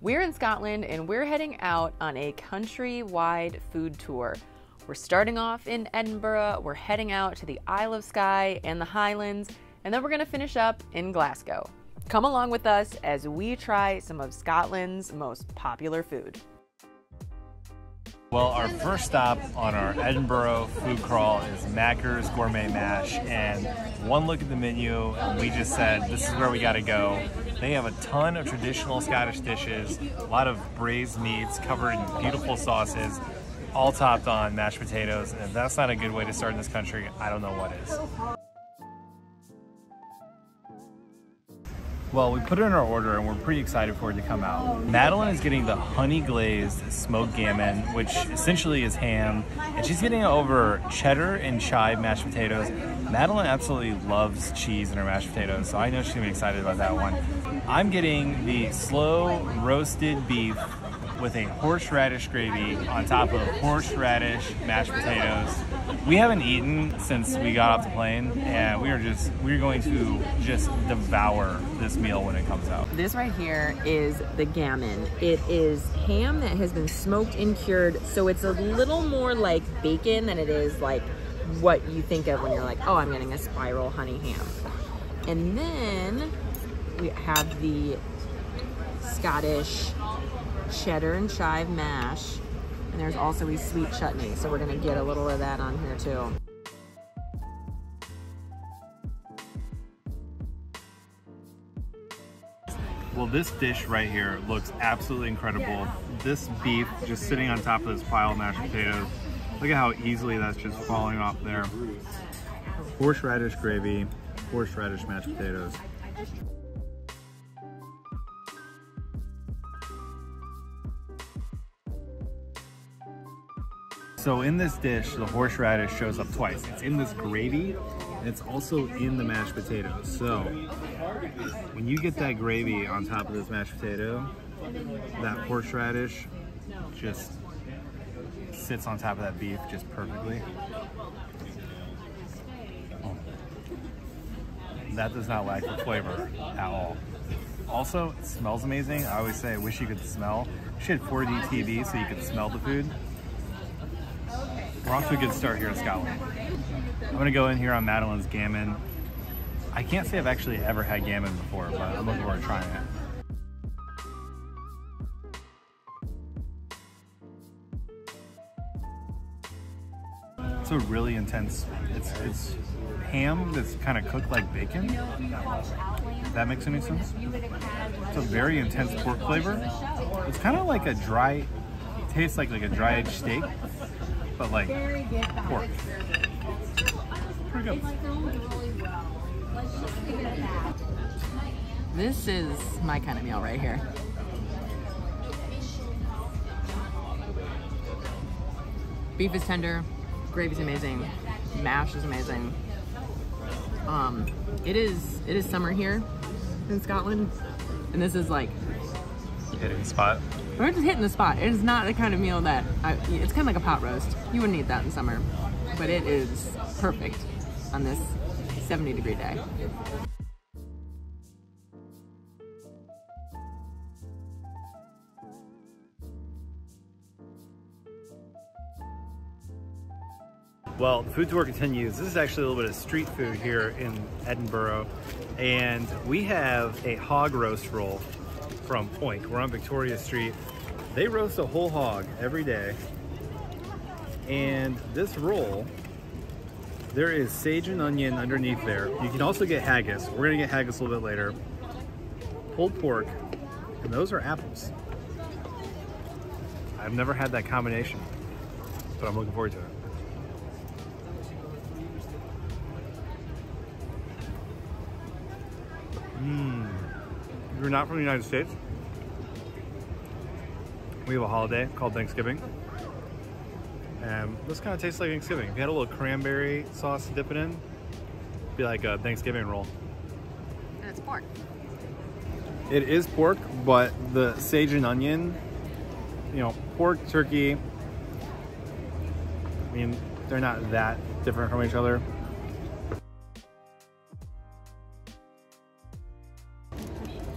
We're in Scotland and we're heading out on a country-wide food tour. We're starting off in Edinburgh, we're heading out to the Isle of Skye and the Highlands, and then we're gonna finish up in Glasgow. Come along with us as we try some of Scotland's most popular food. Well, our first stop on our Edinburgh food crawl is Macker's Gourmet Mash, and one look at the menu and we just said this is where we gotta go. They have a ton of traditional Scottish dishes, a lot of braised meats covered in beautiful sauces, all topped on mashed potatoes, and if that's not a good way to start in this country, I don't know what is. Well, we put it in our order and we're pretty excited for it to come out. Madalyn is getting the honey glazed smoked gammon, which essentially is ham, and she's getting it over cheddar and chive mashed potatoes. Madalyn absolutely loves cheese in her mashed potatoes, so I know she's gonna be excited about that one. I'm getting the slow roasted beef with a horseradish gravy on top of horseradish mashed potatoes. We haven't eaten since we got off the plane, and we're going to just devour this meal when it comes out. This right here is the gammon. It is ham that has been smoked and cured, so it's a little more like bacon than it is like what you think of when you're like, oh, I'm getting a spiral honey ham. And then we have the Scottish cheddar and chive mash, and there's also a sweet chutney, so we're gonna get a little of that on here too. Well, this dish right here looks absolutely incredible. This beef just sitting on top of this pile of mashed potatoes. Look at how easily that's just falling off there. Horseradish gravy, horseradish mashed potatoes. So in this dish, the horseradish shows up twice. It's in this gravy, and it's also in the mashed potatoes. So when you get that gravy on top of this mashed potato, that horseradish just sits on top of that beef just perfectly. Oh. That does not lack the flavor at all. Also, it smells amazing. I always say I wish you could smell. We should have 4D TV so you could smell the food. We're off to a good start here in Scotland. I'm gonna go in here on Madalyn's gammon. I can't say I've actually ever had gammon before, but I'm looking forward to trying it. It's a really intense, it's ham that's kind of cooked like bacon. If that makes any sense? It's a very intense pork flavor. It's kind of like a dry, it tastes like a dry aged steak, but like pork. Pretty good. This is my kind of meal right here. Beef is tender, gravy's amazing, mash is amazing. It is summer here in Scotland, and this is like Hitting the spot. we're just hitting the spot. It is not the kind of meal that it's kind of like a pot roast. You wouldn't eat that in summer, but it is perfect on this 70-degree day. Well, the food tour continues. This is actually a little bit of street food here in Edinburgh, and we have a hog roast roll from Point. We're on Victoria Street. They roast a whole hog every day, and this roll, there is sage and onion underneath there. You can also get haggis. We're gonna get haggis a little bit later. Pulled pork, and those are apples. I've never had that combination, but I'm looking forward to it. If you're not from the United States, we have a holiday called Thanksgiving. And this kind of tastes like Thanksgiving. If you had a little cranberry sauce to dip it in, it'd be like a Thanksgiving roll. And it's pork. It is pork, but the sage and onion, you know, pork, turkey, I mean, they're not that different from each other.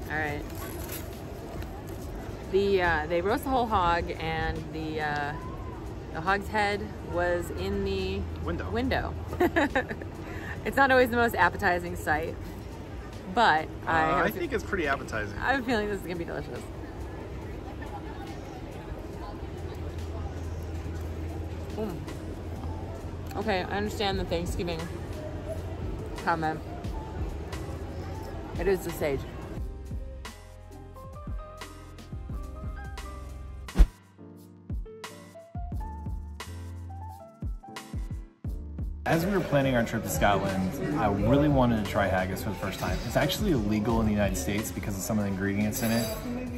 All right. They roast the whole hog, and the hog's head was in the window. It's not always the most appetizing sight, but I think it's pretty appetizing. I have a feeling this is gonna be delicious. Okay, I understand the Thanksgiving comment. It is the sage. As we were planning our trip to Scotland, I really wanted to try haggis for the first time. It's actually illegal in the United States because of some of the ingredients in it.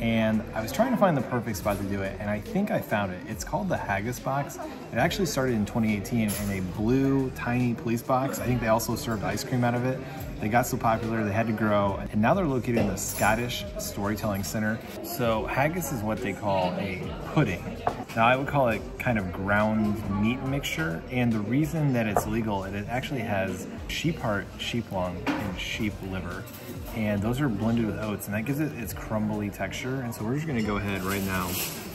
And I was trying to find the perfect spot to do it, and I think I found it. It's called the Haggis Box. It actually started in 2018 in a blue, tiny police box. I think they also served ice cream out of it. They got so popular, they had to grow, and now they're located in the Scottish Storytelling Center. So haggis is what they call a pudding. Now I would call it kind of ground meat mixture, and the reason that it's legal is it actually has sheep heart, sheep lung, and sheep liver. And those are blended with oats, and that gives it its crumbly texture. And so we're just gonna go ahead right now.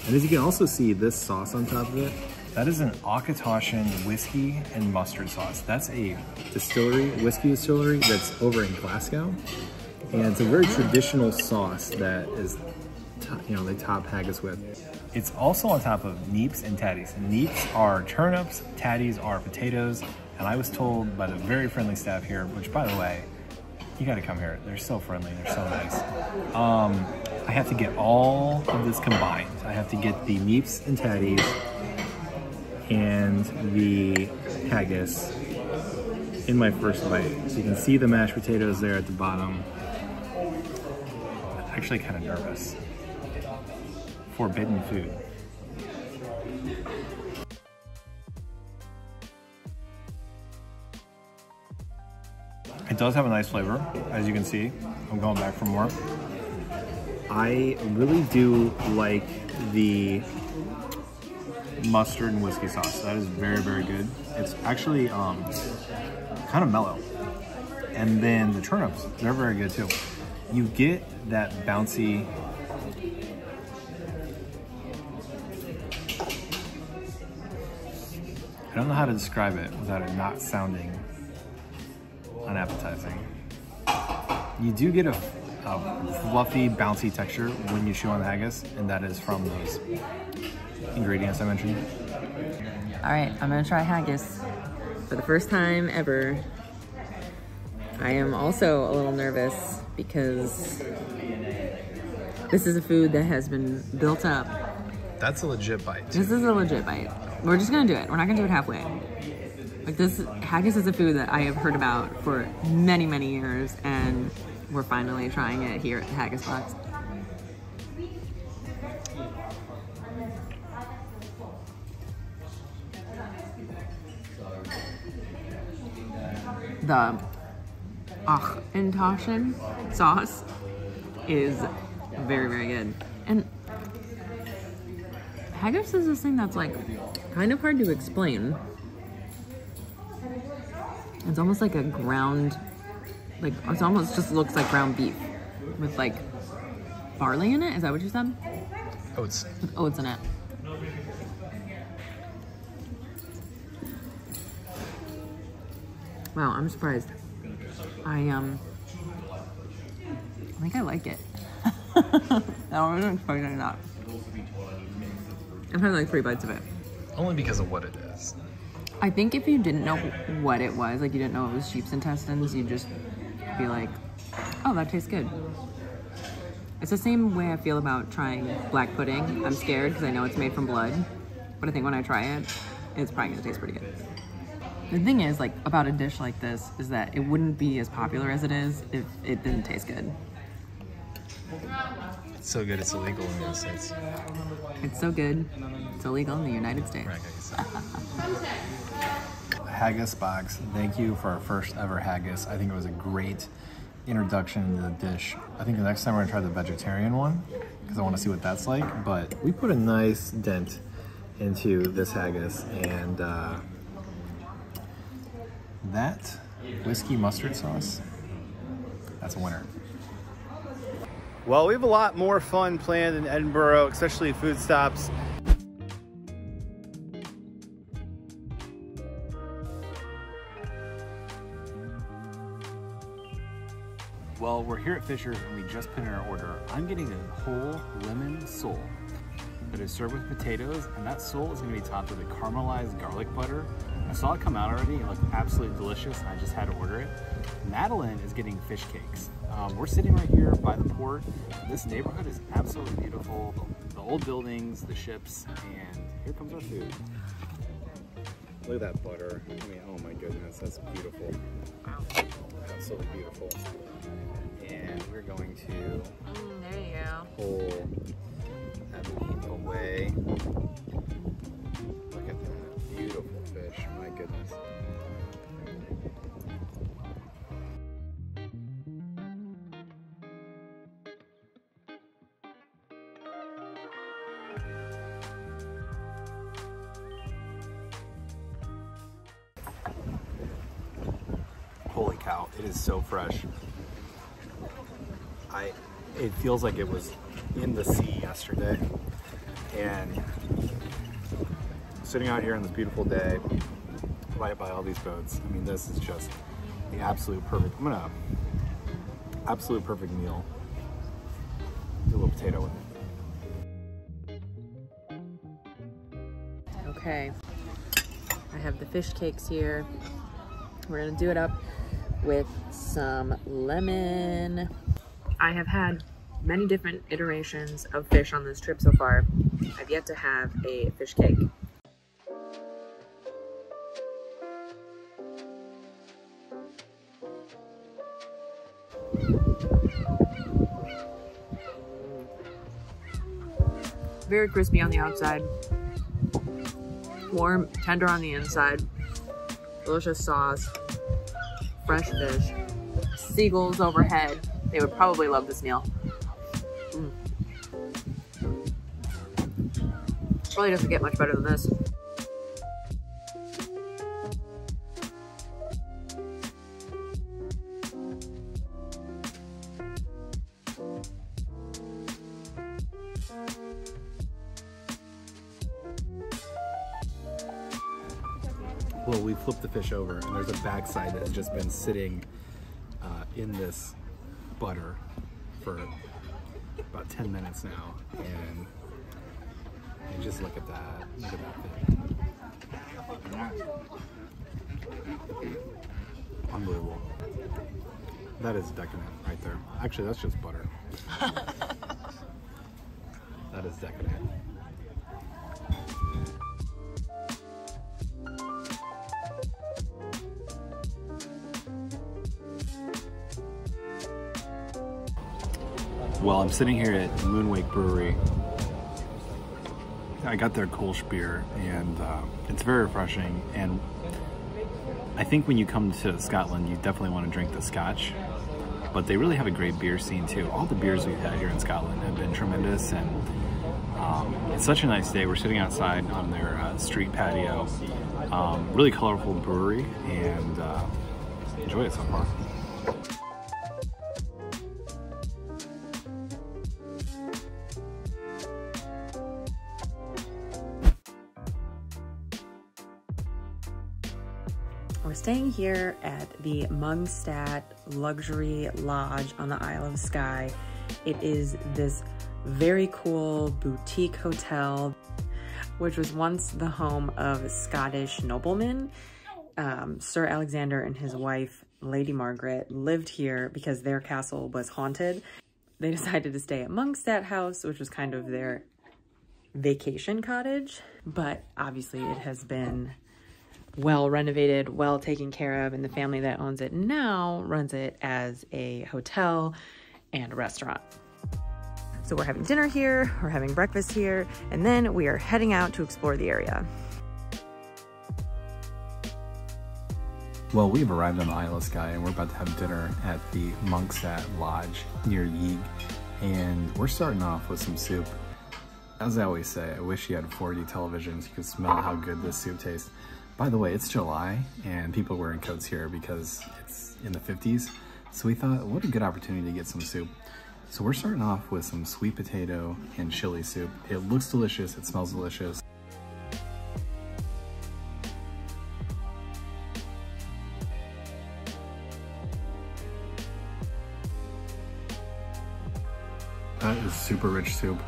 And as you can also see, this sauce on top of it, that is an Auchentoshan whiskey and mustard sauce. That's a distillery, whiskey distillery that's over in Glasgow. And it's a very traditional sauce that is, they top haggis with. It's also on top of neeps and tatties. Neeps are turnips, tatties are potatoes. And I was told by the very friendly staff here, which by the way, you gotta come here. They're so friendly, they're so nice. I have to get all of this combined. I have to get the neeps and tatties and the haggis in my first bite. So you can see the mashed potatoes there at the bottom. I'm actually kind of nervous. Forbidden food. It does have a nice flavor, as you can see. I'm going back for more. I really do like the mustard and whiskey sauce. That is very, very good. It's actually kind of mellow. And then the turnips, they're very good too. You get that bouncy, I don't know how to describe it without it not sounding unappetizing. You do get a fluffy, bouncy texture when you chew on the haggis, and that is from those ingredients I mentioned. All right, I'm gonna try haggis for the first time ever. I am also a little nervous because this is a food that has been built up. That's a legit bite. This is a legit bite. We're just gonna do it. We're not gonna do it halfway. Like this, haggis is a food that I have heard about for many, many years, and we're finally trying it here at the Haggis Box. The Auchentoshan sauce is very, very good. And haggis is this thing that's like kind of hard to explain. It's almost like a ground, like it almost just looks like ground beef with like barley in it. Is that what you said? Oats. With oats in it. Wow, I'm surprised. I think I like it. I wasn't expecting it not. I've had like 3 bites of it. Only because of what it is. I think if you didn't know what it was, like you didn't know it was sheep's intestines, you'd just be like, oh, that tastes good. It's the same way I feel about trying black pudding. I'm scared because I know it's made from blood, but I think when I try it, it's probably gonna taste pretty good. The thing is, like, about a dish like this is that it wouldn't be as popular as it is if it didn't taste good. It's so good it's illegal in the United States. It's so good, it's illegal in the United States. Right, Haggis Box, thank you for our first ever haggis. I think it was a great introduction to the dish. I think the next time we're gonna try the vegetarian one because I want to see what that's like. But we put a nice dent into this haggis, and that whiskey mustard sauce, that's a winner. Well, we have a lot more fun planned in Edinburgh, especially food stops. Well, we're here at Fisher's and we just put in our order. I'm getting a whole lemon sole that is served with potatoes, and that sole is going to be topped with a caramelized garlic butter. I saw it come out already. It looked absolutely delicious, and I just had to order it. Madalyn is getting fish cakes. We're sitting right here by the port. This neighborhood is absolutely beautiful. The old buildings, the ships, and here comes our food. Look at that butter. I mean, oh my goodness, that's beautiful. Absolutely beautiful. And we're going to there you go. pull that meat away. Look at that beautiful fish, my goodness. Holy cow, it is so fresh. It feels like it was in the sea yesterday. And sitting out here on this beautiful day, right by all these boats, I mean, this is just the absolute perfect, absolute perfect meal. Do a little potato with it. Okay, I have the fish cakes here. We're gonna do it up with some lemon. I have had many different iterations of fish on this trip so far. I've yet to have a fish cake. Very crispy on the outside, warm, tender on the inside, delicious sauce, fresh fish, seagulls overhead. They would probably love this meal. Probably doesn't get much better than this. Well, we flipped the fish over and there's a backside that has just been sitting in this butter for about 10 minutes now, and just look at that. Look at that fish. Unbelievable. That is decadent right there. Actually, that's just butter. That is decadent. Well, I'm sitting here at Moonwake Brewery. I got their Kolsch beer, and it's very refreshing. And I think when you come to Scotland, you definitely want to drink the Scotch. But they really have a great beer scene too. All the beers we've had here in Scotland have been tremendous, and it's such a nice day. We're sitting outside on their street patio. Really colorful brewery, and enjoy it so far. We're staying here at the Mungstad Luxury Lodge on the Isle of Skye. It is this very cool boutique hotel, which was once the home of Scottish noblemen. Sir Alexander and his wife, Lady Margaret, lived here because their castle was haunted. They decided to stay at Mungstad House, which was kind of their vacation cottage, but obviously it has been well renovated, well taken care of, and the family that owns it now runs it as a hotel and a restaurant. So we're having dinner here, we're having breakfast here, and then we are heading out to explore the area. Well, we've arrived on the Isle of Skye and we're about to have dinner at the Mungstad Lodge near Yeeg, and we're starting off with some soup. As I always say, I wish you had 4D televisions. You could smell how good this soup tastes. By the way, it's July and people are wearing coats here because it's in the 50s. So we thought, what a good opportunity to get some soup. So we're starting off with some sweet potato and chili soup. It looks delicious, it smells delicious. That is super rich soup.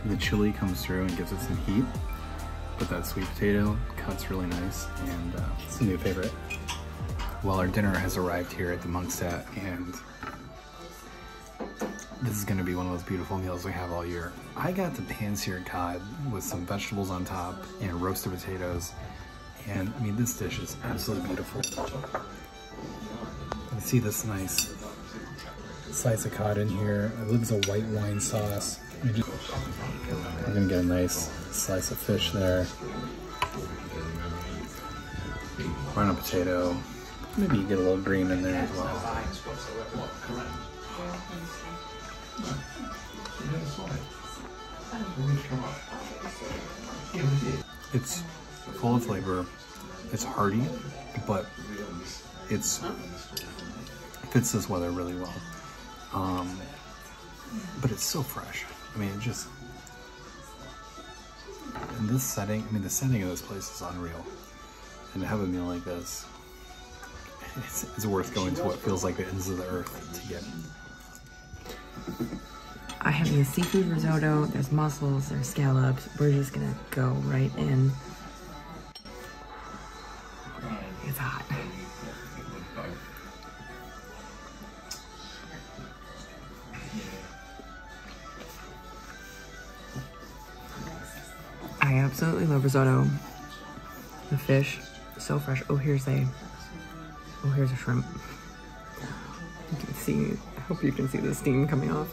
The chili comes through and gives it some heat, but that sweet potato cuts really nice, and it's a new favorite. Well, our dinner has arrived here at the Monkstadt, and this is gonna be one of those beautiful meals we have all year. I got the pan-seared cod with some vegetables on top and roasted potatoes, and I mean, this dish is absolutely beautiful. You see this nice slice of cod in here. It looks like a white wine sauce. We're gonna get a nice slice of fish there. Run a potato. Maybe you get a little green in there as well. It's full of flavor. It's hearty, but it fits this weather really well. But it's so fresh. I mean, it just, in this setting, I mean, the setting of this place is unreal. And to have a meal like this, it's worth going to what feels like the ends of the earth to get. I have the seafood risotto, there's mussels, there's scallops. We're just gonna go right in. It's hot. I absolutely love risotto. The fish, so fresh. Oh, here's a shrimp. You can see, I hope you can see the steam coming off.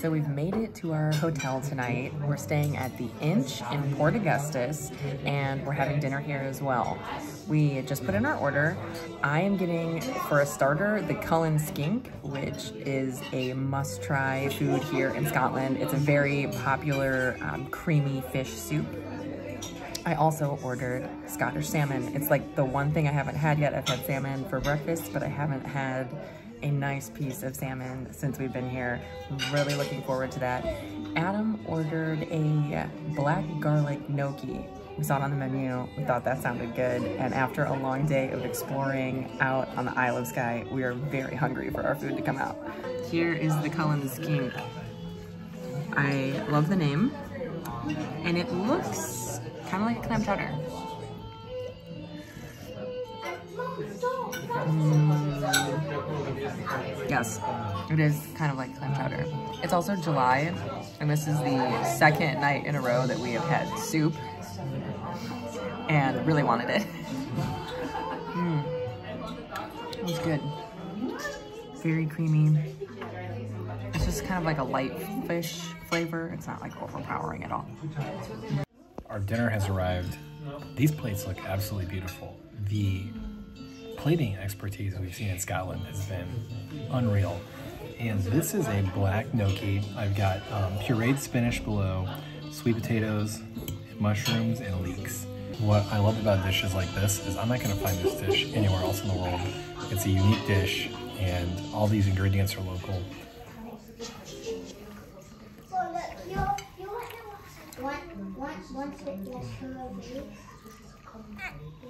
So we've made it to our hotel tonight. We're staying at the Inch in Port Augustus, and we're having dinner here as well. We just put in our order. I am getting, for a starter, the Cullen skink, which is a must-try food here in Scotland. It's a very popular creamy fish soup. I also ordered Scottish salmon. It's like the one thing I haven't had yet. I've had salmon for breakfast, but I haven't had a nice piece of salmon since we've been here. Really looking forward to that. Adam ordered a black garlic gnocchi. We saw it on the menu. We thought that sounded good. And after a long day of exploring out on the Isle of Skye, we are very hungry for our food to come out. Here is the Cullen skink. I love the name. And it looks kind of like clam chowder. Yes, it is kind of like clam chowder. It's also July, and this is the second night in a row that we have had soup, and really wanted it. It was good. Very creamy. It's just kind of like a light fish flavor. It's not like overpowering at all. Our dinner has arrived. These plates look absolutely beautiful. The plating expertise we've seen in Scotland has been unreal. And this is a black gnocchi. I've got pureed spinach below, sweet potatoes, mushrooms, and leeks. What I love about dishes like this is I'm not gonna find this dish anywhere else in the world. It's a unique dish, and all these ingredients are local.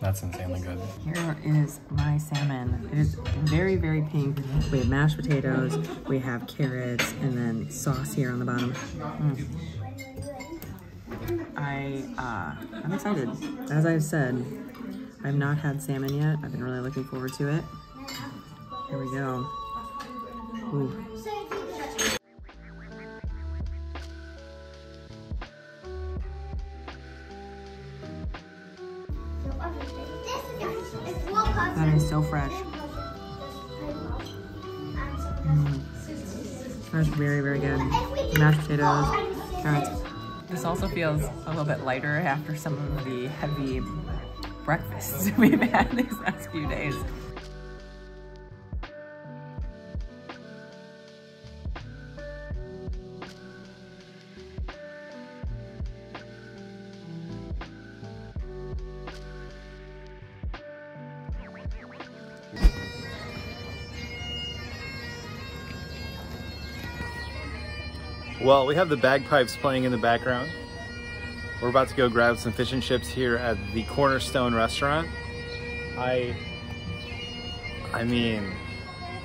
That's insanely good. Here is my salmon. It is very, very pink. We have mashed potatoes, we have carrots, and then sauce here on the bottom. I'm excited. As I've said, I've not had salmon yet. I've been really looking forward to it. Here we go. Ooh. That is so fresh. That's very, very good. Mashed potatoes, carrots. This also feels a little bit lighter after some of the heavy breakfasts we've had these last few days. Well, we have the bagpipes playing in the background. We're about to go grab some fish and chips here at the Cornerstone restaurant. I mean...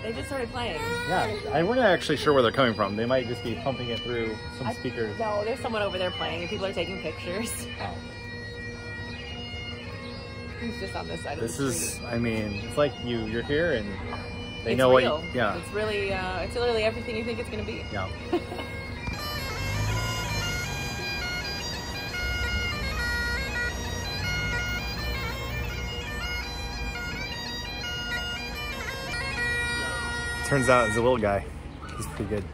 They just started playing. Yeah, we're not actually sure where they're coming from. They might just be pumping it through some speakers. No, there's someone over there playing and people are taking pictures. Oh. He's just on this side of the street. This is, I mean, it's like you're here and they It's know real. what, yeah. It's really everything you think it's gonna be. Yeah. Turns out it's a little guy. He's pretty good.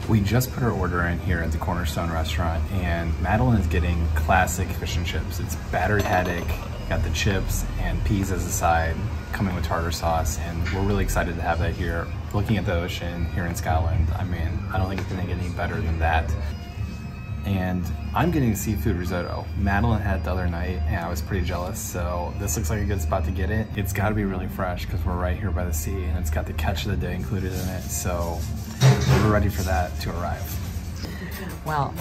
We just put our order in here at the Cornerstone restaurant, and Madalyn is getting classic fish and chips. It's battered haddock, got the chips and peas as a side, coming with tartar sauce, and we're really excited to have that here. Looking at the ocean here in Scotland, I mean, I don't think it's gonna get any better than that. And I'm getting seafood risotto. Madalyn had it the other night and I was pretty jealous, so this looks like a good spot to get it. It's gotta be really fresh because we're right here by the sea and it's got the catch of the day included in it, so we're ready for that to arrive. Well,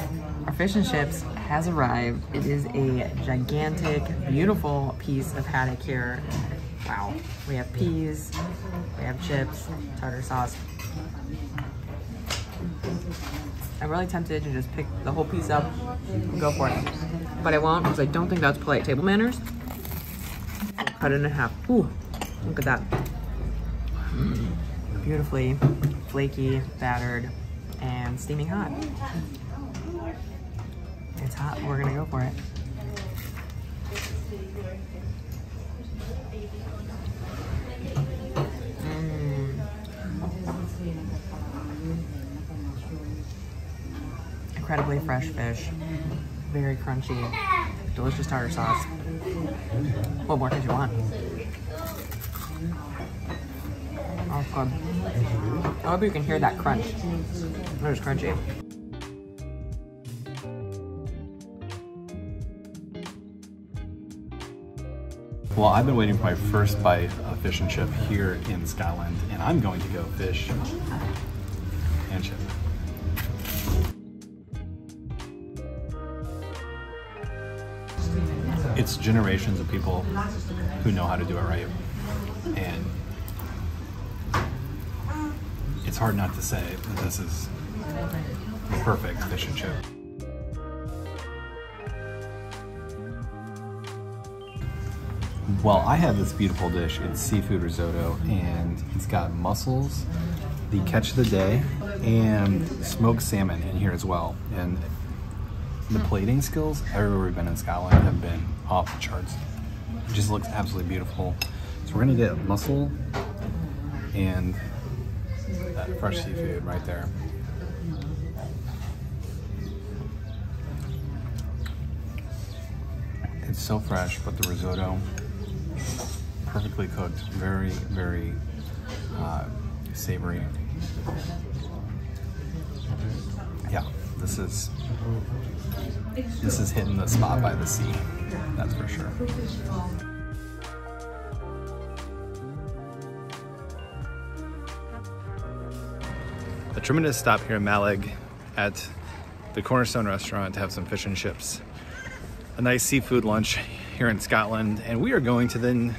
our fish and chips has arrived. It is a gigantic, beautiful piece of haddock here. Wow. We have peas, we have chips, tartar sauce. I'm really tempted to just pick the whole piece up and go for it. But I won't because I don't think that's polite table manners. Cut it in half. Ooh, look at that. Beautifully flaky, battered, and steaming hot. It's hot, we're gonna go for it. Incredibly fresh fish, very crunchy, delicious tartar sauce. What more could you want? Oh, good. I hope you can hear that crunch. That is crunchy. Well, I've been waiting for my first bite of fish and chip here in Scotland, and I'm going to go fish and chip. It's generations of people who know how to do it right, and it's hard not to say that this is the perfect fish and chip. Well, I have this beautiful dish. It's seafood risotto, and it's got mussels, the catch of the day, and smoked salmon in here as well. And the plating skills everywhere we've been in Scotland have been off the charts. It just looks absolutely beautiful. So we're gonna get mussel and that fresh seafood right there. It's so fresh, but the risotto, perfectly cooked, very, very savory. Yeah, this is hitting the spot by the sea, that's for sure. A tremendous stop here in Mallaig at the Cornerstone restaurant to have some fish and chips. A nice seafood lunch here in Scotland, and we are going to then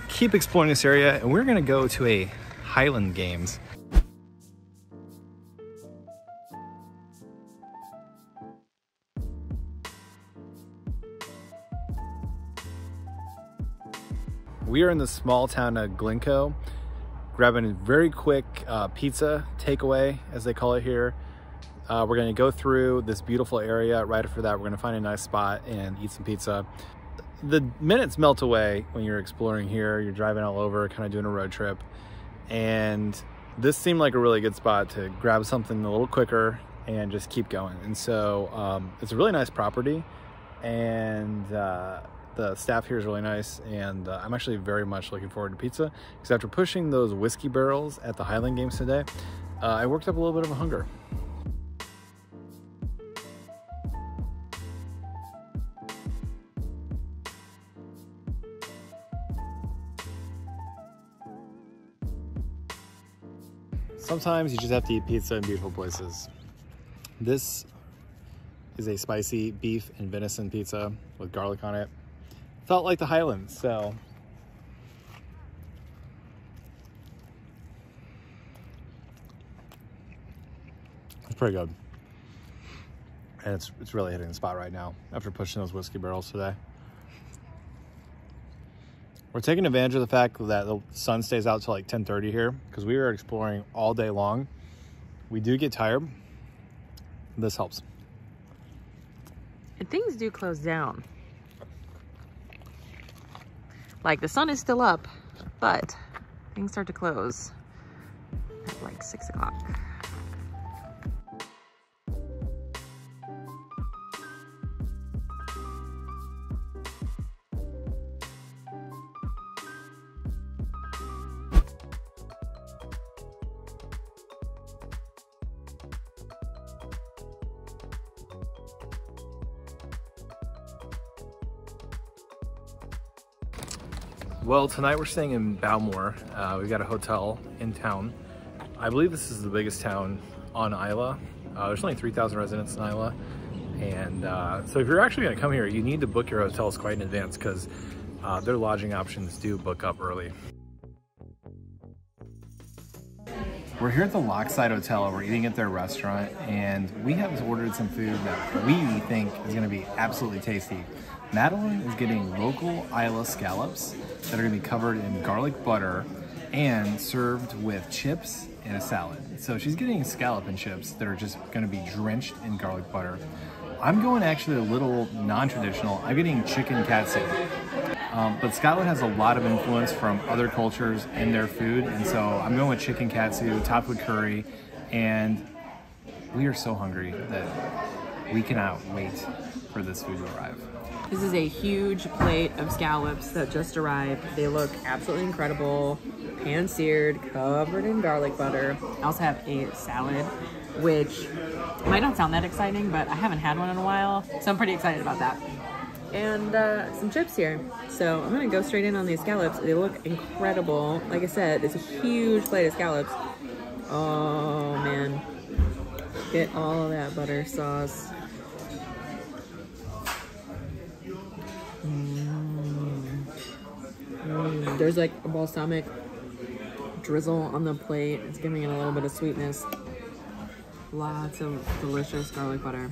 keep exploring this area, and we're gonna go to a Highland Games. We are in the small town of Glasgow, grabbing a very quick pizza takeaway, as they call it here. We're going to go through this beautiful area. Right after that, we're going to find a nice spot and eat some pizza. The minutes melt away when you're exploring here. You're driving all over, kind of doing a road trip. And this seemed like a really good spot to grab something a little quicker and just keep going. And so it's a really nice property, and the staff here is really nice, and I'm actually very much looking forward to pizza, because after pushing those whiskey barrels at the Highland Games today, I worked up a little bit of a hunger. Sometimes you just have to eat pizza in beautiful places. This is a spicy beef and venison pizza with garlic on it. Felt like the Highlands, so. It's pretty good. And it's really hitting the spot right now after pushing those whiskey barrels today. We're taking advantage of the fact that the sun stays out till like 10:30 here, because we were exploring all day long. We do get tired. This helps. And things do close down. Like, the sun is still up, but things start to close at like 6 o'clock. Well, tonight we're staying in Bowmore. We've got a hotel in town. I believe this is the biggest town on Islay. There's only 3,000 residents in Islay. And so if you're actually gonna come here, you need to book your hotels quite in advance, because their lodging options do book up early. We're here at the Lockside Hotel. We're eating at their restaurant, and we have ordered some food that we think is gonna be absolutely tasty. Madalyn is getting local Islay scallops that are gonna be covered in garlic butter and served with chips and a salad. So she's getting scallop and chips that are just gonna be drenched in garlic butter. I'm going actually a little non-traditional. I'm getting chicken katsu. But Scotland has a lot of influence from other cultures in their food, and so I'm going with chicken katsu topped with curry, and we are so hungry that we cannot wait for this food to arrive. This is a huge plate of scallops that just arrived. They look absolutely incredible, pan-seared, covered in garlic butter. I also have a salad, which might not sound that exciting, but I haven't had one in a while, so I'm pretty excited about that. And some chips here. So I'm gonna go straight in on these scallops. They look incredible. Like I said, it's a huge plate of scallops. Oh man, get all of that butter sauce. There's like a balsamic drizzle on the plate. It's giving it a little bit of sweetness. Lots of delicious garlic butter.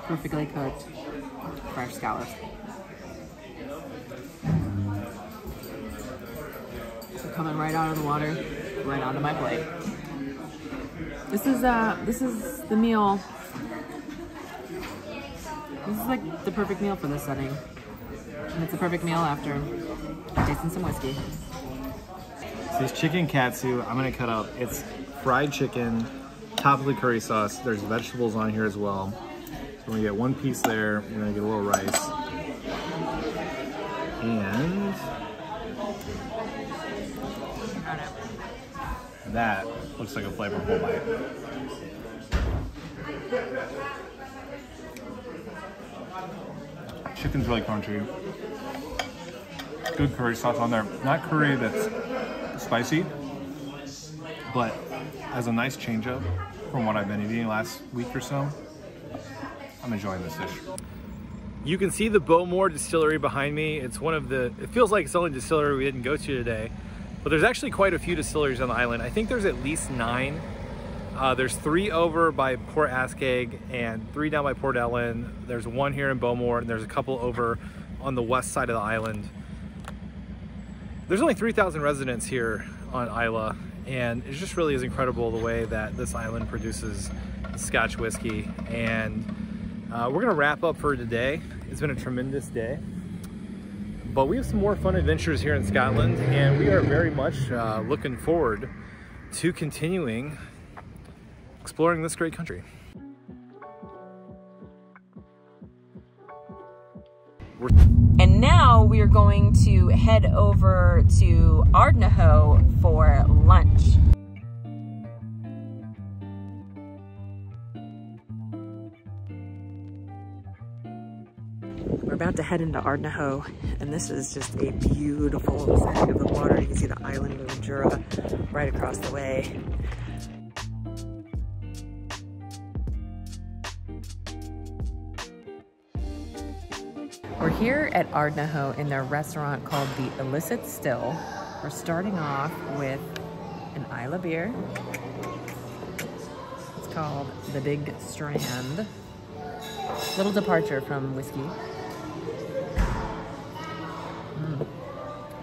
Perfectly cooked, fresh scallops. So coming right out of the water, right onto my plate. This is the meal. This is like the perfect meal for this setting. And it's a perfect meal after tasting some whiskey. So this chicken katsu, I'm gonna cut up. It's fried chicken, topped with curry sauce. There's vegetables on here as well. So we're gonna get one piece there. We're gonna get a little rice. And that looks like a flavorful bite. Chicken's really crunchy. Good curry sauce on there. Not curry that's spicy, but as a nice change up from what I've been eating last week or so. I'm enjoying this dish. You can see the Bowmore distillery behind me. It's one of the, it feels like it's the only distillery we didn't go to today, but there's actually quite a few distilleries on the island. I think there's at least 9. There's 3 over by Port Askaig and 3 down by Port Ellen. There's 1 here in Bowmore, and there's a couple over on the west side of the island. There's only 3,000 residents here on Islay, and it just really is incredible the way that this island produces Scotch whiskey, and we're gonna wrap up for today. It's been a tremendous day, but we have some more fun adventures here in Scotland, and we are very much looking forward to continuing exploring this great country. And now we are going to head over to Ardnahoe for lunch. We're about to head into Ardnahoe, and this is just a beautiful setting of the water. You can see the island of Jura right across the way. We're here at Ardnahoe in their restaurant called the Illicit Still. We're starting off with an Islay beer. It's called the Big Strand. Little departure from whiskey.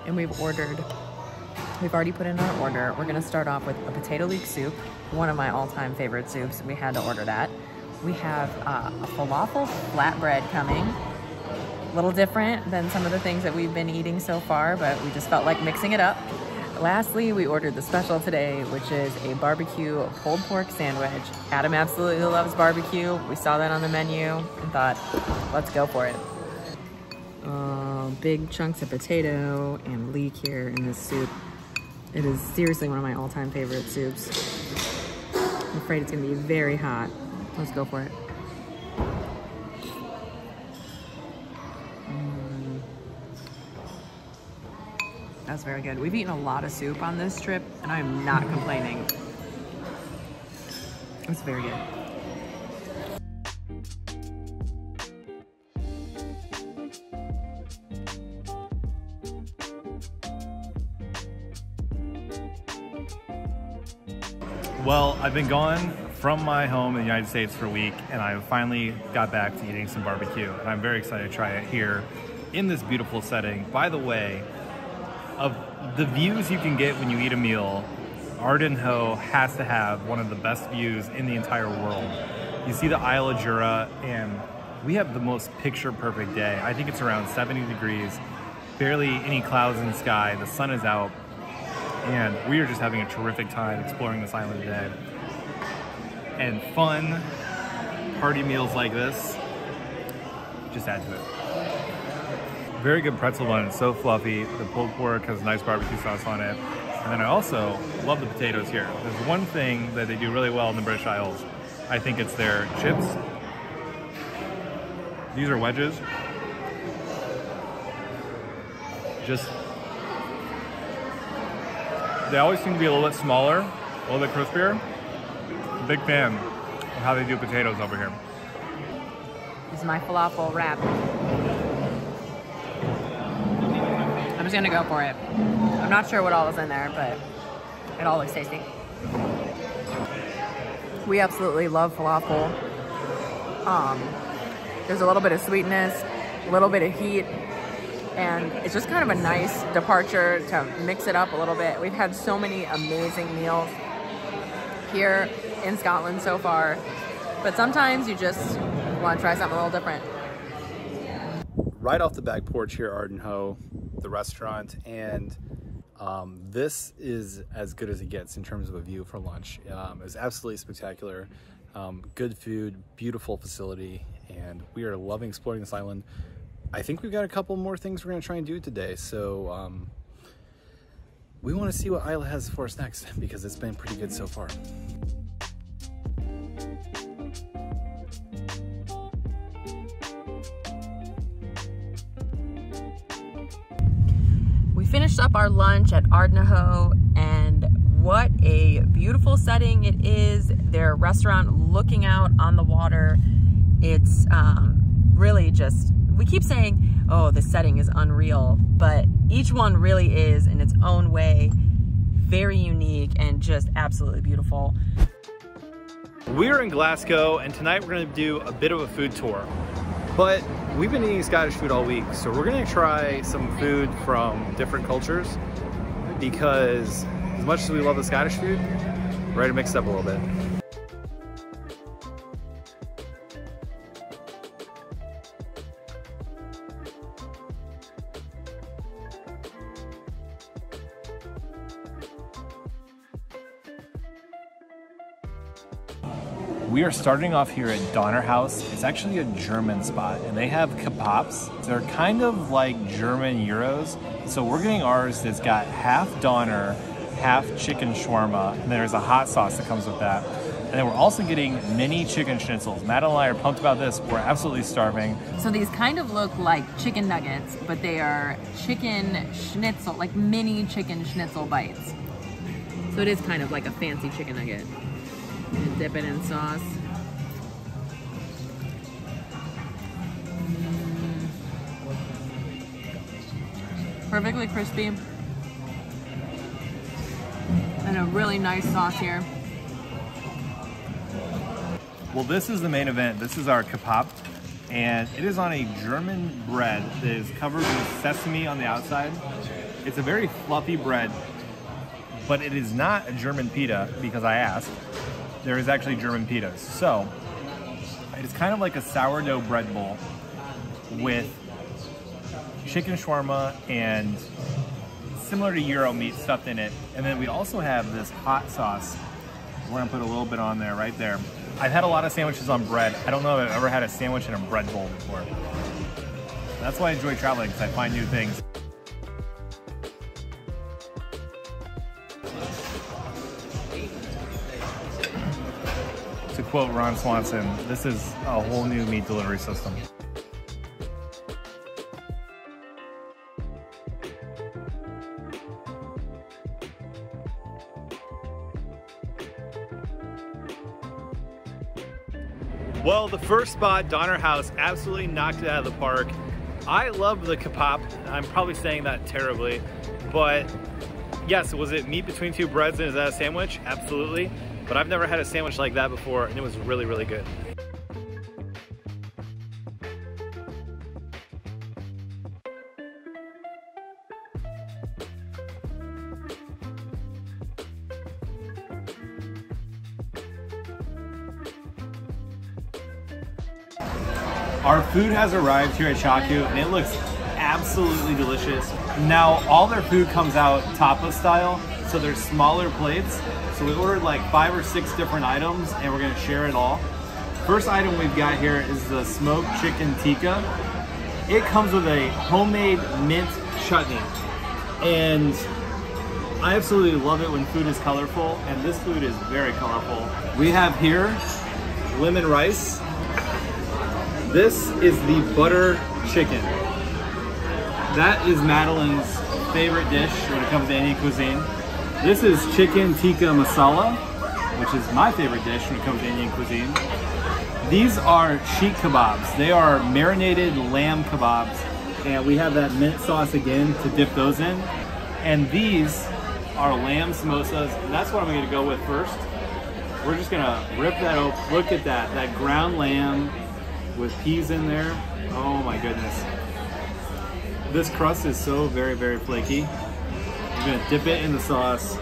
And we've already put in our order. We're gonna start off with a potato leek soup, one of my all-time favorite soups. We had to order that. We have a falafel flatbread coming. A little different than some of the things that we've been eating so far, but we just felt like mixing it up. Lastly, we ordered the special today, which is a barbecue pulled pork sandwich. Adam absolutely loves barbecue. We saw that on the menu and thought, let's go for it. Big chunks of potato and leek here in this soup. It is seriously one of my all-time favorite soups. I'm afraid it's gonna be very hot. Let's go for it. That's very good. We've eaten a lot of soup on this trip, and I'm not complaining. It's very good. Well, I've been gone from my home in the United States for a week, and I finally got back to eating some barbecue, and I'm very excited to try it here in this beautiful setting. By the way, of the views you can get when you eat a meal, Ardnahoe has to have one of the best views in the entire world. You see the Isle of Jura, and we have the most picture-perfect day. I think it's around 70 degrees, barely any clouds in the sky, the sun is out, and we are just having a terrific time exploring this island today. And fun party meals like this just add to it. Very good pretzel bun, it's so fluffy. The pulled pork has nice barbecue sauce on it. And then I also love the potatoes here. There's one thing that they do really well in the British Isles. I think it's their chips. These are wedges. They always seem to be a little bit smaller, a little bit crispier. Big fan of how they do potatoes over here. This is my falafel wrap. I'm just gonna go for it. I'm not sure what all is in there, but it all looks tasty. We absolutely love falafel. There's a little bit of sweetness, a little bit of heat, and it's just kind of a nice departure to mix it up a little bit. We've had so many amazing meals here in Scotland so far, but sometimes you just want to try something a little different. Right off the back porch here at Ardnahoe, the restaurant, and this is as good as it gets in terms of a view for lunch. It was absolutely spectacular. Good food, beautiful facility, and we are loving exploring this island. I think we've got a couple more things we're going to try and do today, so we want to see what Islay has for us next, because it's been pretty good so far. We finished up our lunch at Ardnahoe, and what a beautiful setting it is. Their restaurant looking out on the water. It's really just, we keep saying, oh, the setting is unreal, but each one really is in its own way very unique and just absolutely beautiful. We're in Glasgow, and tonight we're going to do a bit of a food tour. But we've been eating Scottish food all week, so we're going to try some food from different cultures, because as much as we love the Scottish food, we're ready to mix it up a little bit. We are starting off here at Donner House. It's actually a German spot, and they have kebabs. They're kind of like German gyros. So we're getting ours that's got half Donner, half chicken shawarma, and there's a hot sauce that comes with that. And then we're also getting mini chicken schnitzels. Madeline and I are pumped about this. We're absolutely starving. So these kind of look like chicken nuggets, but they are chicken schnitzel, like mini chicken schnitzel bites. So it is kind of like a fancy chicken nugget. And dip it in sauce. Perfectly crispy. And a really nice sauce here. Well, this is the main event. This is our kebab, and it is on a German bread that is covered with sesame on the outside. It's a very fluffy bread, but it is not a German pita because I asked. There is actually German pitas. So it's kind of like a sourdough bread bowl with chicken shawarma and similar to gyro meat stuffed in it. And then we also have this hot sauce. We're gonna put a little bit on there, right there. I've had a lot of sandwiches on bread. I don't know if I've ever had a sandwich in a bread bowl before. That's why I enjoy traveling, because I find new things. To quote Ron Swanson, this is a whole new meat delivery system. Well, the first spot, Donner House, absolutely knocked it out of the park. I love the kebab. I'm probably saying that terribly, but yes, was it meat between two breads and is that a sandwich? Absolutely. But I've never had a sandwich like that before, and it was really, really good. Our food has arrived here at Chaku, and it looks absolutely delicious. Now, all their food comes out tapas style, so they're smaller plates. So we ordered like 5 or 6 different items, and we're gonna share it all. First item we've got here is the smoked chicken tikka. It comes with a homemade mint chutney, and I absolutely love it when food is colorful, and this food is very colorful. We have here lemon rice. This is the butter chicken. That is Madalyn's favorite dish when it comes to Indian cuisine. This is chicken tikka masala, which is my favorite dish when it comes to Indian cuisine. These are sheet kebabs. They are marinated lamb kebabs, and we have that mint sauce again to dip those in. And these are lamb samosas, and that's what I'm gonna go with first. We're just gonna rip that open. Look at that, that ground lamb with peas in there. Oh my goodness. This crust is so very, very flaky. I'm gonna dip it in the sauce.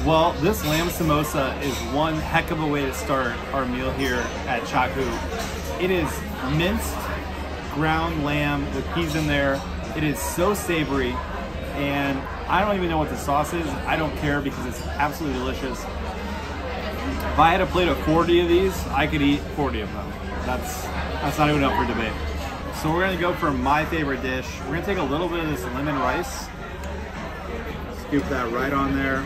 Well, this lamb samosa is one heck of a way to start our meal here at Chaku. It is minced ground lamb with peas in there. It is so savory. And I don't even know what the sauce is. I don't care because it's absolutely delicious. If I had a plate of 40 of these, I could eat 40 of them. That's not even up for debate. So we're gonna go for my favorite dish. We're gonna take a little bit of this lemon rice, scoop that right on there.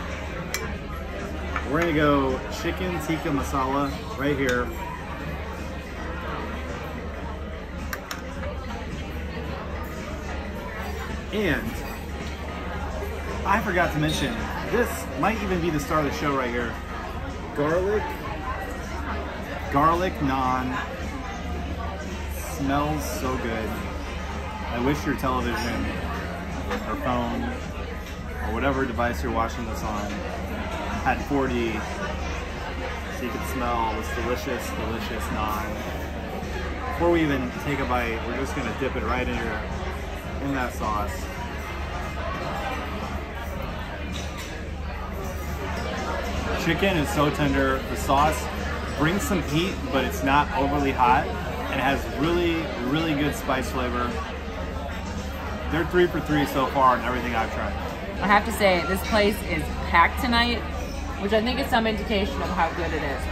We're gonna go chicken tikka masala right here. And I forgot to mention, this might even be the star of the show right here. Garlic naan. Smells so good. I wish your television or phone or whatever device you're watching this on had 4D so you could smell this delicious, delicious naan. Before we even take a bite, we're just gonna dip it right in that sauce. Chicken is so tender. The sauce brings some heat, but it's not overly hot, and it has really, really good spice flavor. They're 3 for 3 so far on everything I've tried. I have to say, this place is packed tonight, which I think is some indication of how good it is.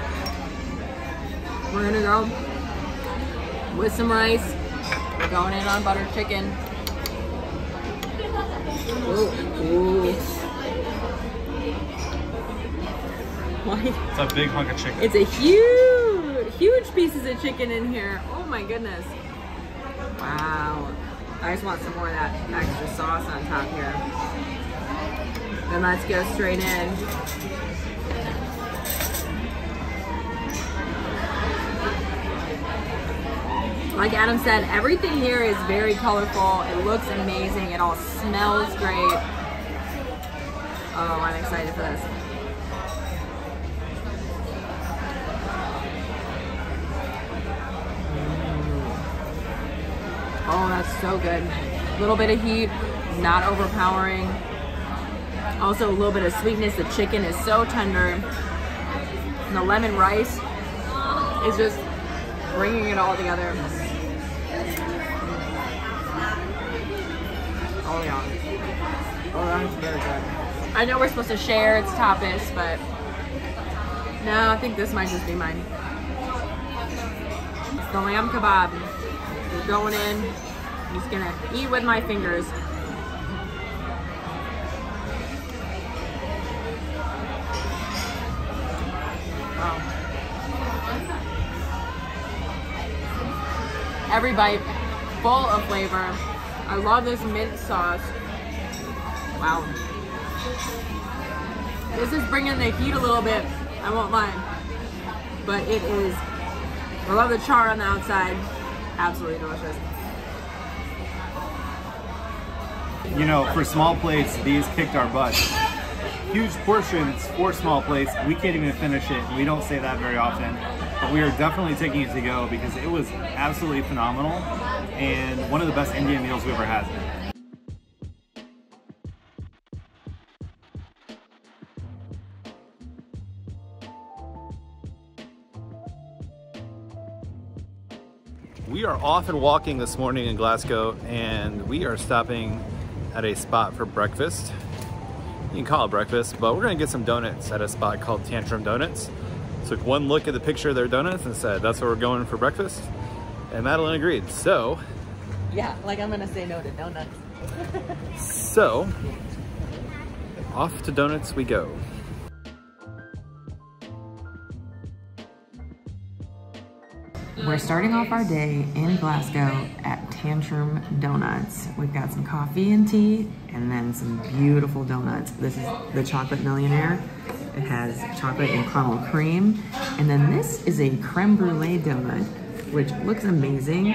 We're gonna go with some rice. We're going in on butter chicken. Ooh, ooh. It's a big hunk of chicken. It's a huge pieces of chicken in here. Oh my goodness. Wow. I just want some more of that extra sauce on top here. Then let's go straight in. Like Adam said, everything here is very colorful. It looks amazing. It all smells great. Oh, I'm excited for this. Oh, that's so good. A little bit of heat, not overpowering. Also a little bit of sweetness. The chicken is so tender. And the lemon rice is just bringing it all together. Oh yeah. Oh, that's very good. I know we're supposed to share, it's tapas, but no, I think this might just be mine. It's the lamb kebab. We're going in. I'm just gonna eat with my fingers. Wow. Every bite full of flavor. I love this mint sauce. Wow. This is bringing the heat a little bit, I won't lie. But it is, I love the char on the outside. Absolutely delicious. You know, for small plates, these kicked our butt. Huge portions for small plates. We can't even finish it. We don't say that very often. But we are definitely taking it to go because it was absolutely phenomenal and one of the best Indian meals we've ever had. We are off and walking this morning in Glasgow, and we are stopping at a spot for breakfast. You can call it breakfast, but we're gonna get some donuts at a spot called Tantrum Donuts. Took one look at the picture of their donuts and said, that's where we're going for breakfast. And Madeline agreed, so. Yeah, like I'm gonna say no to donuts. So, off to donuts we go. We're starting off our day in Glasgow at Tantrum Donuts. We've got some coffee and tea and then some beautiful donuts. This is the Chocolate Millionaire. It has chocolate and caramel cream. And then this is a creme brulee donut, which looks amazing.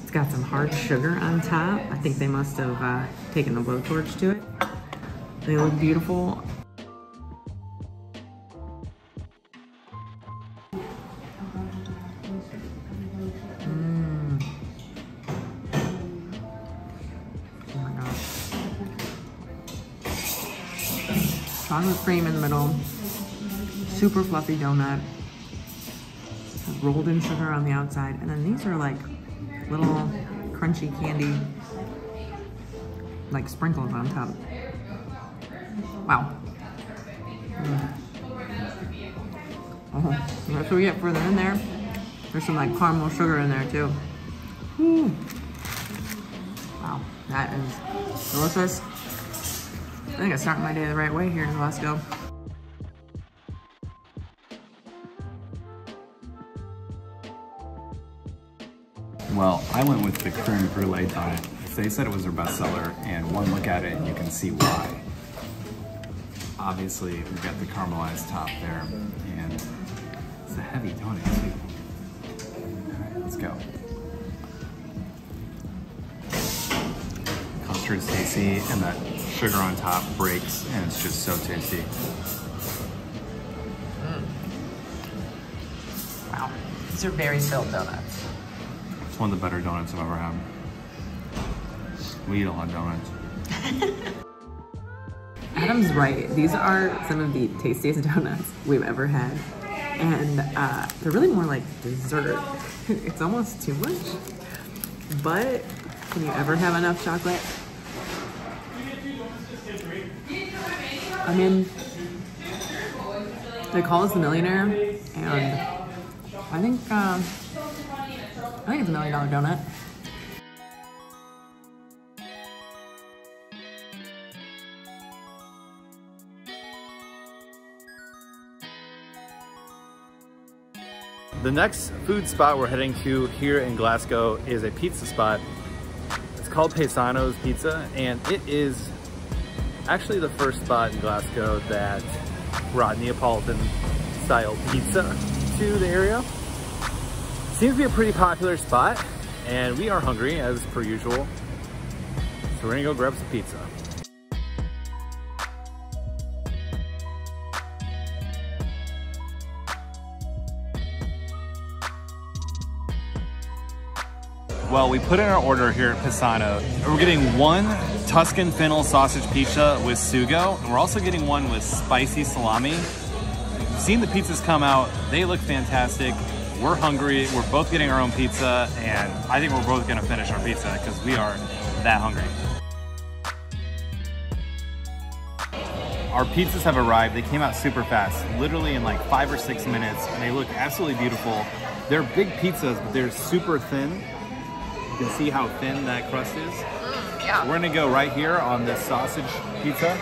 It's got some hard sugar on top. I think they must have taken the blowtorch to it. They look beautiful. Chocolate cream in the middle, super fluffy donut, rolled in sugar on the outside, and then these are like little crunchy candy, like sprinkles on top. Wow. Oh, that's what we get further in there. There's some like caramel sugar in there too. Woo. Wow, that is delicious. I think I'm starting my day the right way here in Glasgow. Well, I went with the creme brulee donut. They said it was their bestseller, and one look at it and you can see why. Obviously, we've got the caramelized top there, and it's a heavy donut too. All right, let's go. Custard's tasty, and that sugar on top breaks, and it's just so tasty. Wow, these are very filled donuts. It's one of the better donuts I've ever had. We eat a lot of donuts. Adam's right. These are some of the tastiest donuts we've ever had. And they're really more like dessert. It's almost too much. But can you ever have enough chocolate? I mean, they call us the millionaire, and I think it's $1 million donut. The next food spot we're heading to here in Glasgow is a pizza spot. It's called Paisano's Pizza, and it is actually the first spot in Glasgow that brought Neapolitan style pizza to the area. Seems to be a pretty popular spot, and we are hungry as per usual. So we're gonna go grab some pizza. Well, we put in our order here at Paisano. We're getting one Tuscan fennel sausage pizza with sugo, and we're also getting one with spicy salami. We've seen the pizzas come out. They look fantastic. We're hungry. We're both getting our own pizza, and I think we're both gonna finish our pizza because we are that hungry. Our pizzas have arrived. They came out super fast, literally in like 5 or 6 minutes, and they look absolutely beautiful. They're big pizzas, but they're super thin. You can see how thin that crust is. Yeah. We're gonna go right here on this sausage pizza.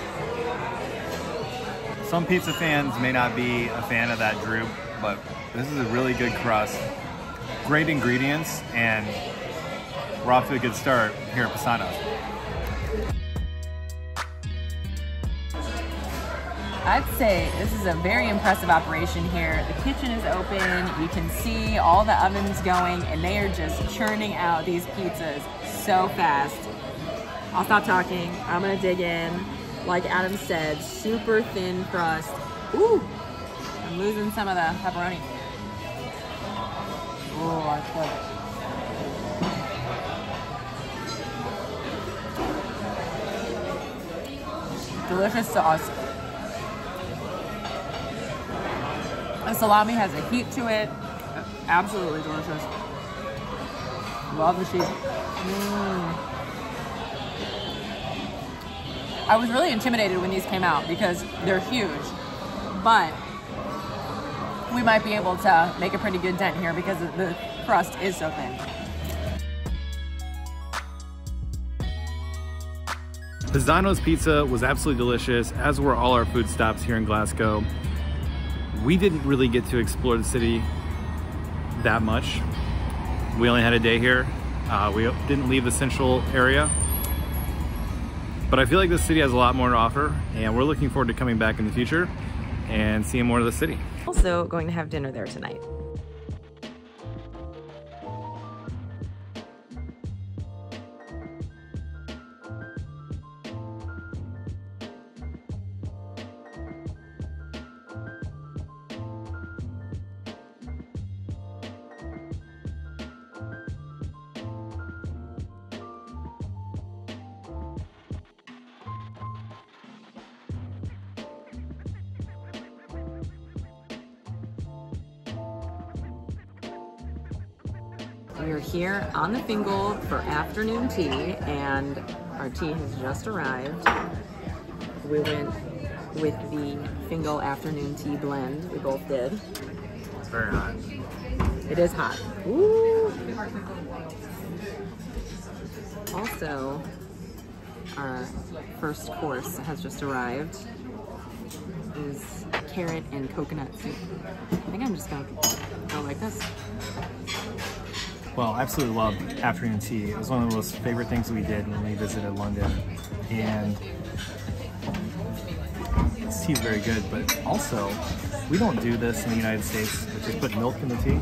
Some pizza fans may not be a fan of that droop, but this is a really good crust. Great ingredients, and we're off to a good start here at Paisano's. I'd say this is a very impressive operation here. The kitchen is open, you can see all the ovens going, and they are just churning out these pizzas so fast. I'll stop talking, I'm gonna dig in. Like Adam said, super thin crust. Ooh, I'm losing some of the pepperoni. Oh, that's good. Delicious sauce. The salami has a heat to it. Absolutely delicious. Love the cheese. I was really intimidated when these came out because they're huge, but we might be able to make a pretty good dent here because the crust is so thin. Paisano's Pizza was absolutely delicious, as were all our food stops here in Glasgow. We didn't really get to explore the city that much. We only had a day here. We didn't leave the central area. But I feel like this city has a lot more to offer, and we're looking forward to coming back in the future and seeing more of the city. Also going to have dinner there tonight. We are here on the Fingal for afternoon tea, and our tea has just arrived. We went with the Fingal afternoon tea blend. We both did. It's very hot. It is hot. Woo! Also, our first course has just arrived. It is carrot and coconut soup. I think I'm just gonna go like this. Well, I absolutely loved afternoon tea. It was one of the most favorite things we did when we visited London. And this tea is very good, but also, we don't do this in the United States, which is put milk in the tea.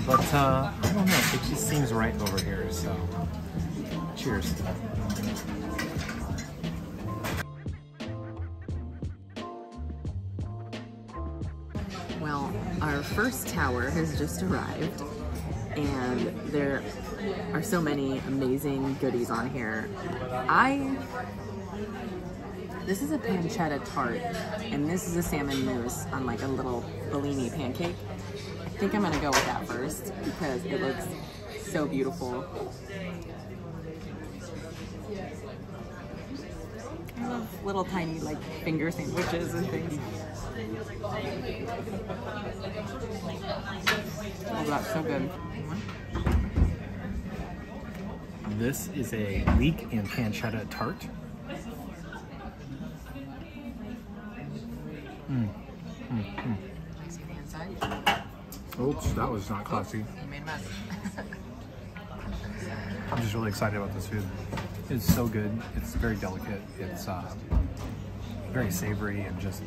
But I don't know, it just seems right over here, so cheers. Well, our first tower has just arrived, and there are so many amazing goodies on here. This is a pancetta tart, and this is a salmon mousse on like a little Bellini pancake. I think I'm gonna go with that first because it looks so beautiful. little tiny like finger sandwiches and things. Oh, that's so good. This is a leek and pancetta tart. See the inside? Oops, that was not classy. You made a mess. I'm just really excited about this food. It's so good. It's very delicate. It's very savory and just...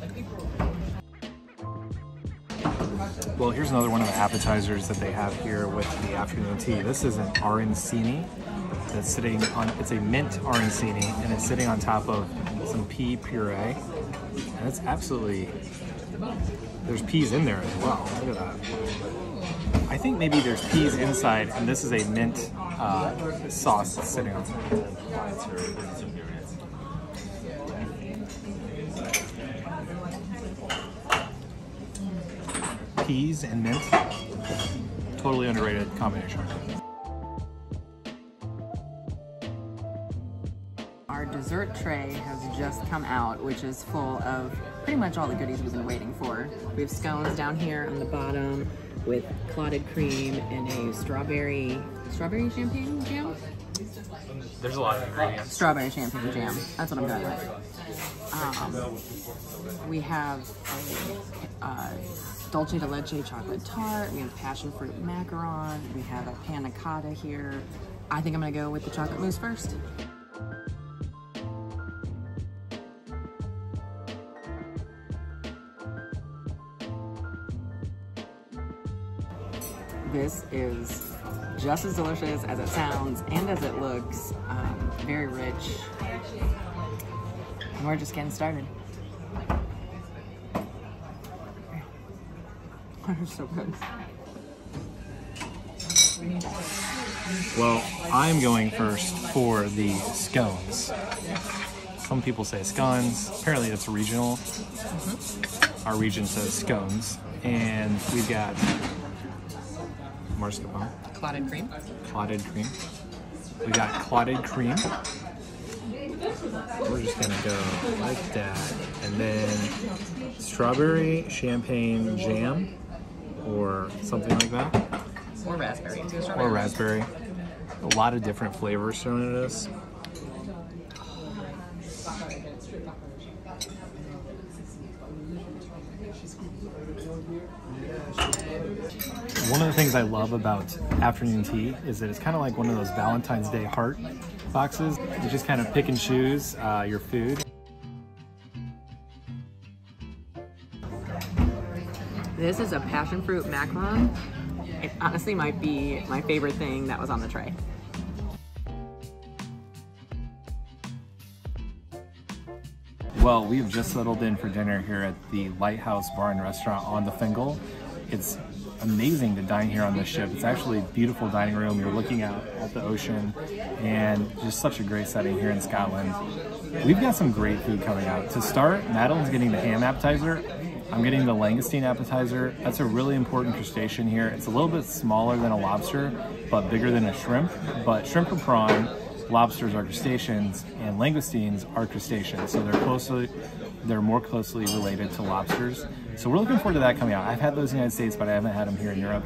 Well, here's another one of the appetizers that they have here with the afternoon tea. This is an arancini that's sitting on, it's a mint arancini, and it's sitting on top of some pea puree. And it's absolutely, there's peas in there as well. Look at that. I think maybe there's peas inside, and this is a mint sauce that's sitting on top. Peas and mint, totally underrated combination. Our dessert tray has just come out, which is full of pretty much all the goodies we've been waiting for. We have scones down here on the bottom with clotted cream and a strawberry champagne jam? There's a lot of ingredients. Strawberry champagne jam. That's what I'm going with. We have a dulce de leche chocolate tart. We have passion fruit macaron. We have a panna cotta here. I think I'm gonna go with the chocolate mousse first. This is just as delicious as it sounds and as it looks. Very rich. And we're just getting started. They're so good. Well, I'm going first for the scones. Some people say scones. Apparently it's regional. Our region says scones. And we've got mascarpone. Clotted cream. Clotted cream. We got clotted cream. We're just gonna go like that. And then strawberry champagne jam or something like that. Or raspberry. Or raspberry. A lot of different flavors thrown into this. One of the things I love about afternoon tea is that it's kind of like one of those Valentine's Day heart boxes. You just kind of pick and choose your food. This is a passion fruit macaron. It honestly might be my favorite thing that was on the tray. Well, we've just settled in for dinner here at the Lighthouse Bar and Restaurant on the Fingal. It's amazing to dine here on this ship. It's actually a beautiful dining room. You're looking out at the ocean and just such a great setting here in Scotland. We've got some great food coming out. To start, Madalyn's getting the ham appetizer. I'm getting the langoustine appetizer. That's a really important crustacean here. It's a little bit smaller than a lobster, but bigger than a shrimp. But shrimp are prawn, lobsters are crustaceans, and langoustines are crustaceans. So they're more closely related to lobsters. So we're looking forward to that coming out. I've had those in the United States, but I haven't had them here in Europe.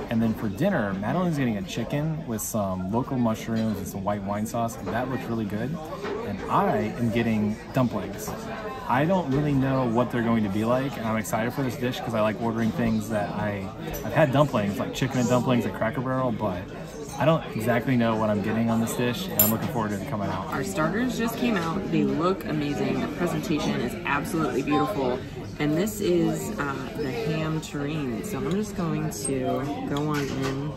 And then for dinner, Madalyn's getting a chicken with some local mushrooms and some white wine sauce. And that looks really good. And I am getting dumplings. I don't really know what they're going to be like, and I'm excited for this dish because I like ordering things that I've had dumplings, like chicken and dumplings at Cracker Barrel, but I don't exactly know what I'm getting on this dish, and I'm looking forward to it coming out. Our starters just came out. They look amazing. The presentation is absolutely beautiful. And this is the ham terrine. So I'm just going to go on in.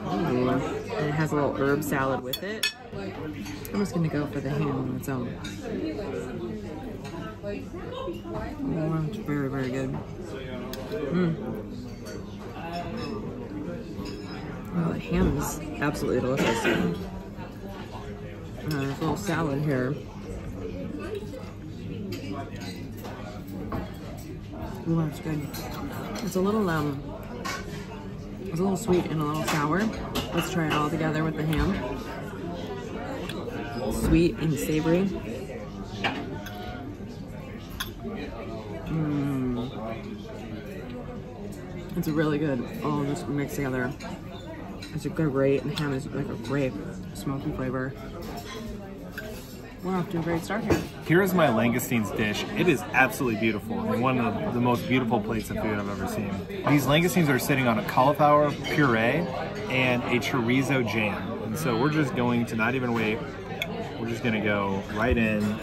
Ooh. And it has a little herb salad with it. I'm just going to go for the ham on its own. Oh, it's very, very good. Oh, the ham is absolutely delicious. There's a little salad here. Oh, that's good. It's a little sweet and a little sour. Let's try it all together with the ham. Sweet and savory. It's really good. All just mixed together. It's a great, and ham is like a great smoky flavor. We're off to a great start here. Here is my langostine's dish. It is absolutely beautiful and one of the most beautiful plates of food I've ever seen. These langoustines are sitting on a cauliflower puree and a chorizo jam. And so we're just going to not even wait. We're just gonna go right in.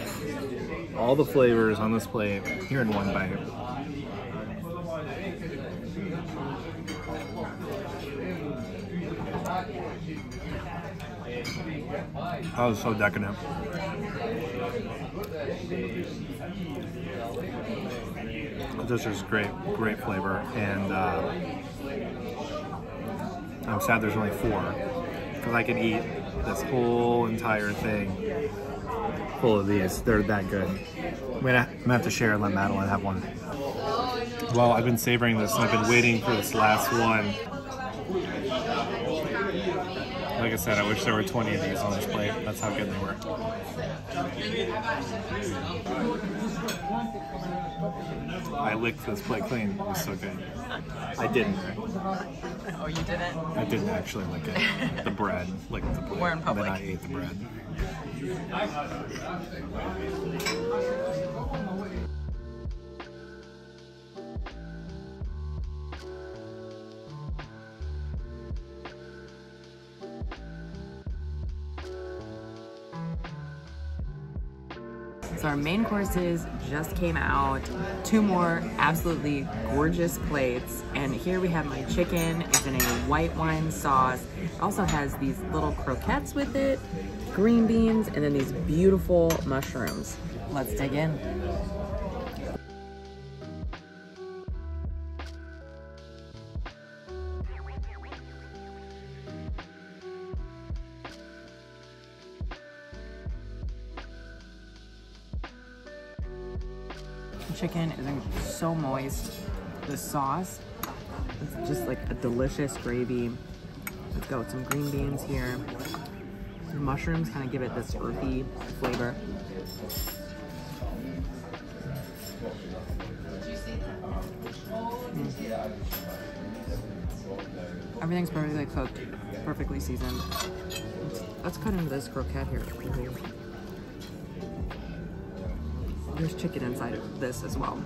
All the flavors on this plate here in one bite. That was so decadent. This is great, great flavor, and I'm sad there's only 4 because I could eat this whole entire thing full of these. They're that good. I'm gonna have to share and let Madeline have one. Well, I've been savoring this and I've been waiting for this last one. Like I said, I wish there were 20 of these on this plate. That's how good they were. I licked this plate clean. It was so good. I didn't. Oh, you didn't? I didn't actually lick it. The bread licked the plate. We're in public. And then I ate the bread. So our main courses just came out. 2 more absolutely gorgeous plates. And here we have my chicken. It's in a white wine sauce. It also has these little croquettes with it, green beans, and then these beautiful mushrooms. Let's dig in. Chicken is so moist. The sauce, it's just like a delicious gravy. Let's go with some green beans here. The mushrooms kind of give it this earthy flavor. Everything's perfectly cooked, perfectly seasoned. Let's cut into this croquette here. There's chicken inside of this as well.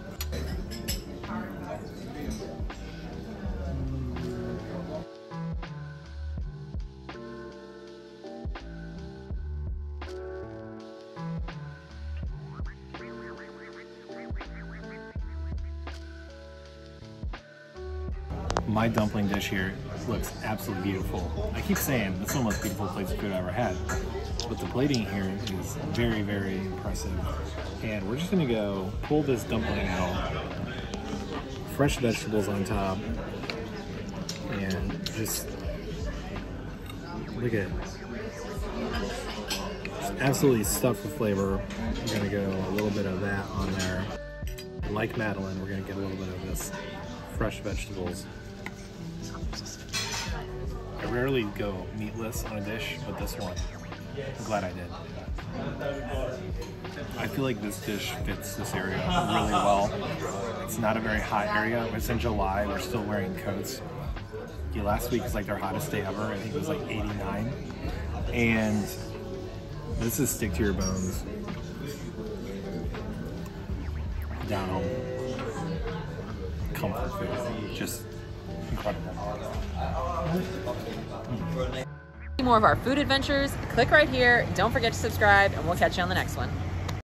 My dumpling dish here looks absolutely beautiful. I keep saying this is one of the most beautiful plates of food I ever had. But the plating here is very, very impressive. And we're just gonna go pull this dumpling out, fresh vegetables on top, and just look at it. Just absolutely stuffed with flavor. We're gonna go a little bit of that on there. Like Madeline, we're gonna get a little bit of this fresh vegetables. I rarely go meatless on a dish, but this one, I'm glad I did. I feel like this dish fits this area really well. It's not a very hot area. It's in July. We're still wearing coats. Yeah, last week was like their hottest day ever. I think it was like 89. And this is stick to your bones. Down home. Comfort food. Just incredible. More of our food adventures, click right here. Don't forget to subscribe, and we'll catch you on the next one.